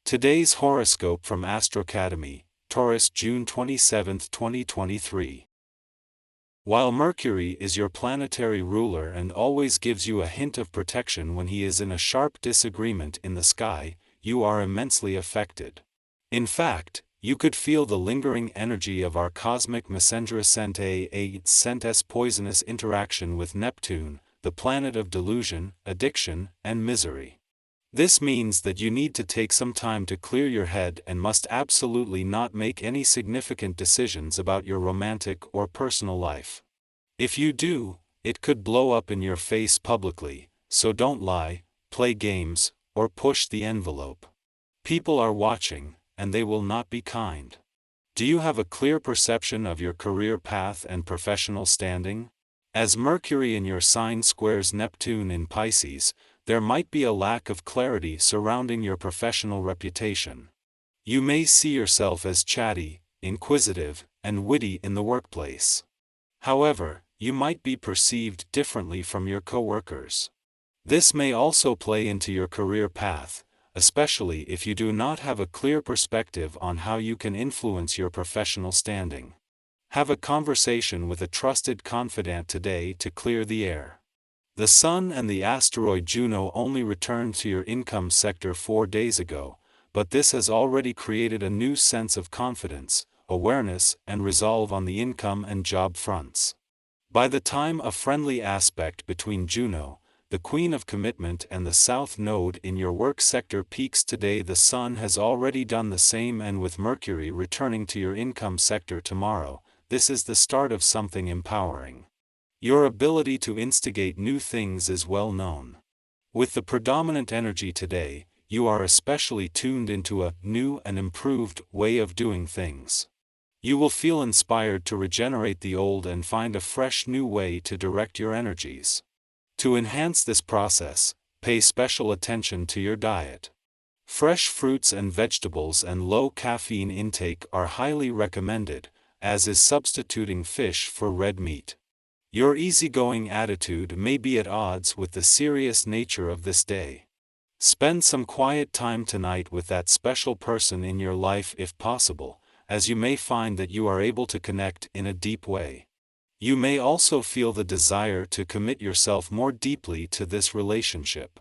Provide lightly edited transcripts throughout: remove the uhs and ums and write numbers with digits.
Today's horoscope from Astro Academy, Taurus, June 27, 2023. While Mercury is your planetary ruler and always gives you a hint of protection when he is in a sharp disagreement in the sky, you are immensely affected. In fact, you could feel the lingering energy of our cosmic messenger Centa's poisonous interaction with Neptune, the planet of delusion, addiction, and misery. This means that you need to take some time to clear your head and must absolutely not make any significant decisions about your romantic or personal life. If you do, it could blow up in your face publicly, so don't lie, play games, or push the envelope. People are watching, and they will not be kind. Do you have a clear perception of your career path and professional standing? As Mercury in your sign squares Neptune in Pisces, there might be a lack of clarity surrounding your professional reputation. You may see yourself as chatty, inquisitive, and witty in the workplace. However, you might be perceived differently from your coworkers. This may also play into your career path, especially if you do not have a clear perspective on how you can influence your professional standing. Have a conversation with a trusted confidant today to clear the air. The Sun and the asteroid Juno only returned to your income sector 4 days ago, but this has already created a new sense of confidence, awareness, and resolve on the income and job fronts. By the time a friendly aspect between Juno, the Queen of Commitment, and the South Node in your work sector peaks today, the Sun has already done the same, and with Mercury returning to your income sector tomorrow, this is the start of something empowering. Your ability to instigate new things is well known. With the predominant energy today, you are especially tuned into a new and improved way of doing things. You will feel inspired to regenerate the old and find a fresh new way to direct your energies. To enhance this process, pay special attention to your diet. Fresh fruits and vegetables and low caffeine intake are highly recommended, as is substituting fish for red meat. Your easygoing attitude may be at odds with the serious nature of this day. Spend some quiet time tonight with that special person in your life if possible, as you may find that you are able to connect in a deep way. You may also feel the desire to commit yourself more deeply to this relationship.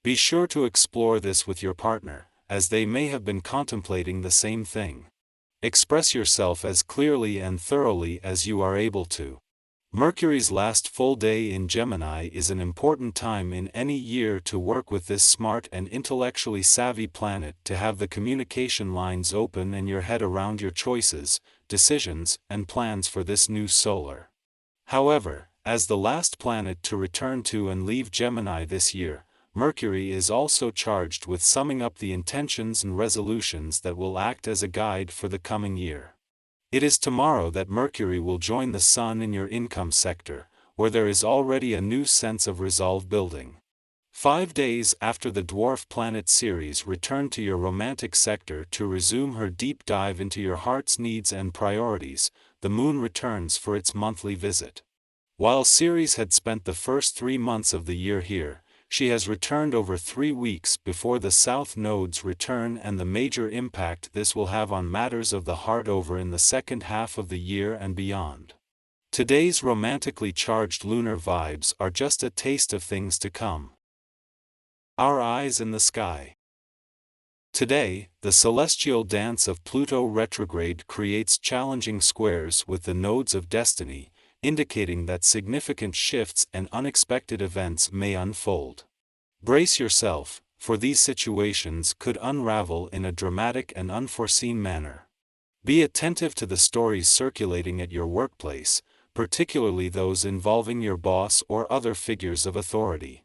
Be sure to explore this with your partner, as they may have been contemplating the same thing. Express yourself as clearly and thoroughly as you are able to. Mercury's last full day in Gemini is an important time in any year to work with this smart and intellectually savvy planet to have the communication lines open and your head around your choices, decisions, and plans for this new solar. However, as the last planet to return to and leave Gemini this year, Mercury is also charged with summing up the intentions and resolutions that will act as a guide for the coming year. It is tomorrow that Mercury will join the Sun in your income sector, where there is already a new sense of resolve building. 5 days after the dwarf planet Ceres returned to your romantic sector to resume her deep dive into your heart's needs and priorities, the Moon returns for its monthly visit. While Ceres had spent the first 3 months of the year here, she has returned over 3 weeks before the South Node's return and the major impact this will have on matters of the heart over in the second half of the year and beyond. Today's romantically charged lunar vibes are just a taste of things to come. Our eyes in the sky. Today, the celestial dance of Pluto retrograde creates challenging squares with the nodes of destiny, indicating that significant shifts and unexpected events may unfold. Brace yourself, for these situations could unravel in a dramatic and unforeseen manner. Be attentive to the stories circulating at your workplace, particularly those involving your boss or other figures of authority.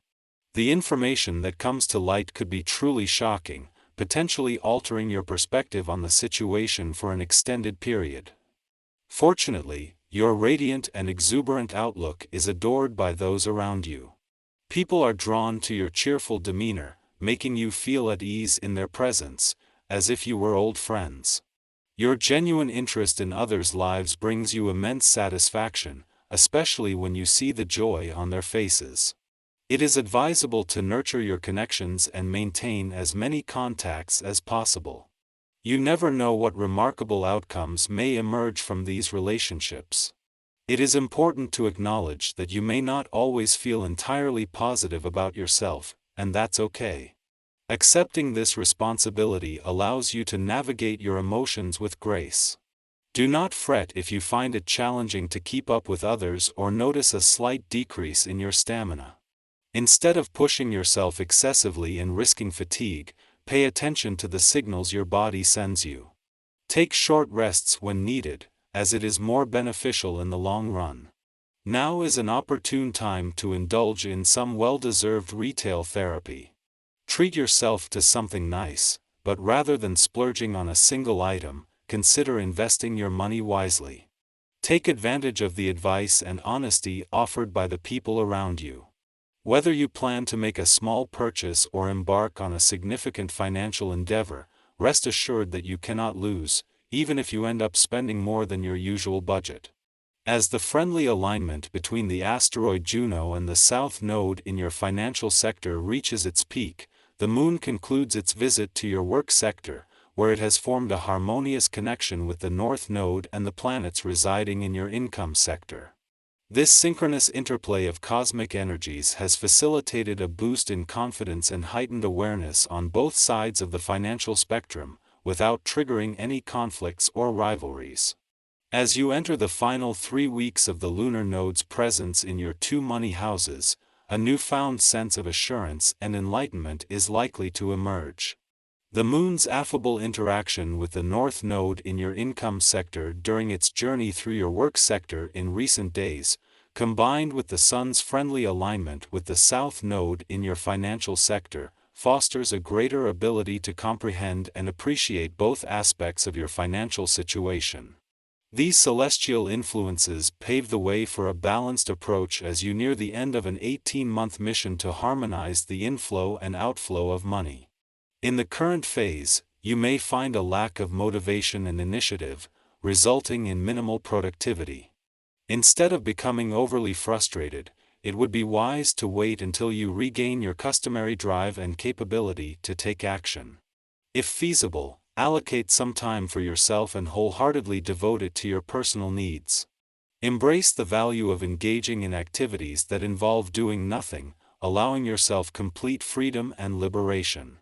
The information that comes to light could be truly shocking, potentially altering your perspective on the situation for an extended period. Fortunately, your radiant and exuberant outlook is adored by those around you. People are drawn to your cheerful demeanor, making you feel at ease in their presence, as if you were old friends. Your genuine interest in others' lives brings you immense satisfaction, especially when you see the joy on their faces. It is advisable to nurture your connections and maintain as many contacts as possible. You never know what remarkable outcomes may emerge from these relationships. It is important to acknowledge that you may not always feel entirely positive about yourself, and that's okay. Accepting this responsibility allows you to navigate your emotions with grace. Do not fret if you find it challenging to keep up with others or notice a slight decrease in your stamina. Instead of pushing yourself excessively and risking fatigue, pay attention to the signals your body sends you. Take short rests when needed, as it is more beneficial in the long run. Now is an opportune time to indulge in some well-deserved retail therapy. Treat yourself to something nice, but rather than splurging on a single item, consider investing your money wisely. Take advantage of the advice and honesty offered by the people around you. Whether you plan to make a small purchase or embark on a significant financial endeavor, rest assured that you cannot lose, even if you end up spending more than your usual budget. As the friendly alignment between the asteroid Juno and the South Node in your financial sector reaches its peak, the Moon concludes its visit to your work sector, where it has formed a harmonious connection with the North Node and the planets residing in your income sector. This synchronous interplay of cosmic energies has facilitated a boost in confidence and heightened awareness on both sides of the financial spectrum, without triggering any conflicts or rivalries. As you enter the final 3 weeks of the lunar node's presence in your two money houses, a newfound sense of assurance and enlightenment is likely to emerge. The Moon's affable interaction with the North Node in your income sector during its journey through your work sector in recent days, combined with the Sun's friendly alignment with the South Node in your financial sector, fosters a greater ability to comprehend and appreciate both aspects of your financial situation. These celestial influences pave the way for a balanced approach as you near the end of an 18-month mission to harmonize the inflow and outflow of money. In the current phase, you may find a lack of motivation and initiative, resulting in minimal productivity. Instead of becoming overly frustrated, it would be wise to wait until you regain your customary drive and capability to take action. If feasible, allocate some time for yourself and wholeheartedly devote it to your personal needs. Embrace the value of engaging in activities that involve doing nothing, allowing yourself complete freedom and liberation.